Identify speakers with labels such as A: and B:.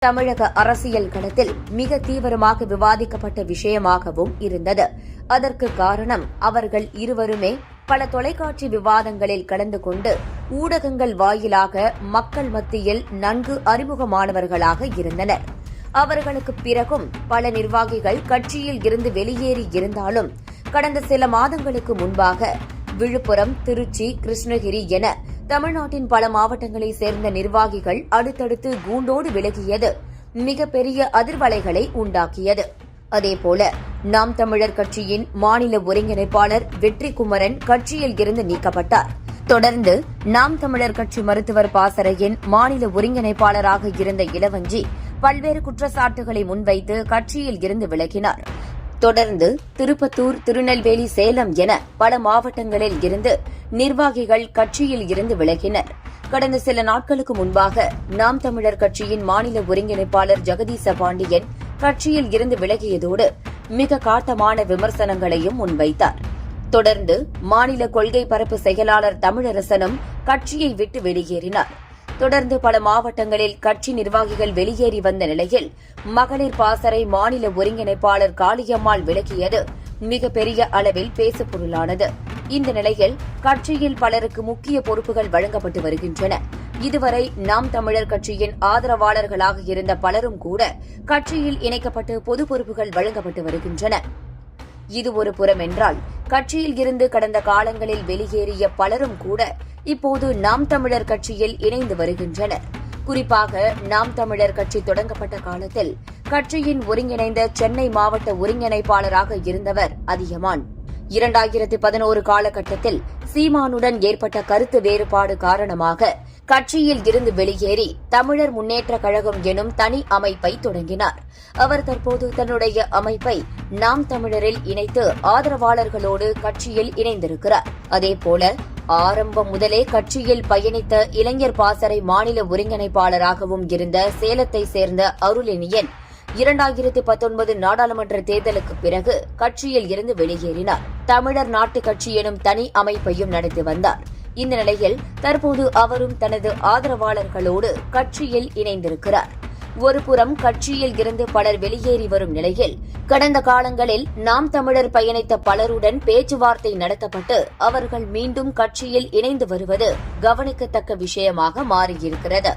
A: தமிழக அரசியல் களத்தில் மிக தீவிரமாக விவாதிக்கப்பட்ட விஷயமாகவும் இருந்தது. அதற்கு காரணம் அவர்கள் இருவருமே பல தொலைக்காட்சி விவாதங்களில் கலந்து கொண்டு ஊடகங்கள் வாயிலாக மக்கள் மத்தியில் நன்கு அறிமுகமானவர்களாக இருந்தனர். அவர்களுக்கு பிறகும் பல நிர்வாகிகள் கட்சியில் இருந்து வெளியேறி இருந்தாலும் கடந்த சில மாதங்களுக்கு முன்பாக விழுப்புரம், திருச்சி, கிருஷ்ணகிரி என தமிழ்நாட்டின் பல மாவட்டங்களைச் சேர்ந்த நிர்வாகிகள் அடுத்தடுத்து கூண்டோடு விலகியது மிகப்பெரிய அதிர்வலைகளை உண்டாக்கியது. அதேபோல நாம் தமிழர் கட்சியின் மாநில ஒருங்கிணைப்பாளர் வெற்றிக்குமரன் கட்சியில் இருந்து நீக்கப்பட்டார். தொடர்ந்து நாம் தமிழர் கட்சி மருத்துவர் பாசறையின் மாநில ஒருங்கிணைப்பாளராக இருந்த இளவஞ்சி பல்வேறு குற்றச்சாட்டுகளை முன்வைத்து கட்சியில் இருந்து விலகினார். தொடர்ந்து திருப்பத்தூர், திருநெல்வேலி, சேலம் என பல மாவட்டங்களில் இருந்து நிர்வாகிகள் கட்சியில் இருந்து விலகினர். கடந்த சில நாட்களுக்கு முன்பாக நாம் தமிழர் கட்சியின் மாநில ஒருங்கிணைப்பாளர் ஜெகதீச பாண்டியன் கட்சியில் இருந்து விலகியதோடு மிக காட்டமான விமர்சனங்களையும் முன்வைத்தார். தொடர்ந்து மாநில கொள்கை பரப்பு செயலாளர் தமிழரசனும் கட்சியை விட்டு வெளியேறினார். தொடர்ந்து பல மாவட்டங்களில் கட்சி நிர்வாகிகள் வெளியேறி வந்த நிலையில் மகளிர் பாசறை மாநில ஒருங்கிணைப்பாளர் காளியம்மாள் விலகியது மிகப்பெரிய அளவில் பேசுபொருளானது. இந்த நிலையில் கட்சியில் பலருக்கு முக்கிய பொறுப்புகள் வழங்கப்பட்டு வருகின்றன. இதுவரை நாம் தமிழர் கட்சியின் ஆதரவாளர்களாக இருந்த பலரும் கூட கட்சியில் இணைக்கப்பட்டு பொது பொறுப்புகள் வழங்கப்பட்டு வருகின்றன. இது ஒரு புறம் என்றால், கட்சியில் இருந்து கடந்த காலங்களில் வெளியேறிய பலரும் கூட இப்போது நாம் தமிழர் கட்சியில் இணைந்து வருகின்றனர். குறிப்பாக நாம் தமிழர் கட்சி தொடங்கப்பட்ட காலத்தில் கட்சியின் ஒருங்கிணைந்த சென்னை மாவட்ட ஒருங்கிணைப்பாளராக இருந்தவர் அதியமான். 2011 காலகட்டத்தில் சீமானுடன் ஏற்பட்ட கருத்து வேறுபாடு காரணமாக கட்சியில் இருந்து வெளியேறி தமிழர் முன்னேற்றக் கழகம் எனும் தனி அமைப்பை தொடங்கினார். அவர் தற்போது தன்னுடைய அமைப்பை நாம் தமிழரில் இணைத்து ஆதரவாளர்களோடு கட்சியில் இணைந்திருக்கிறார். அதேபோல ஆரம்பம் முதலே கட்சியில் பயணித்த இளைஞர் பாசறை மாநில ஒருங்கிணைப்பாளராகவும் இருந்த சேலத்தை சேர்ந்த அருளெனியன் 2019 நாடாளுமன்ற தேர்தலுக்கு பிறகு கட்சியில் இருந்து வெளியேறினார். தமிழர் நாட்டு கட்சி எனும் தனி அமைப்பையும் நடத்தி வந்தார். இந்த நிலையில் தற்போது அவரும் தனது ஆதரவாளர்களோடு கட்சியில் இணைந்திருக்கிறார். ஒருபுறம் கட்சியில் இருந்து பலர் வெளியேறி வரும் நிலையில் கடந்த காலங்களில் நாம் தமிழர் பயணித்த பலருடன் பேச்சுவார்த்தை நடத்தப்பட்டு அவர்கள் மீண்டும் கட்சியில் இணைந்து வருவது கவனிக்கத்தக்க விஷயமாக மாறியிருக்கிறது.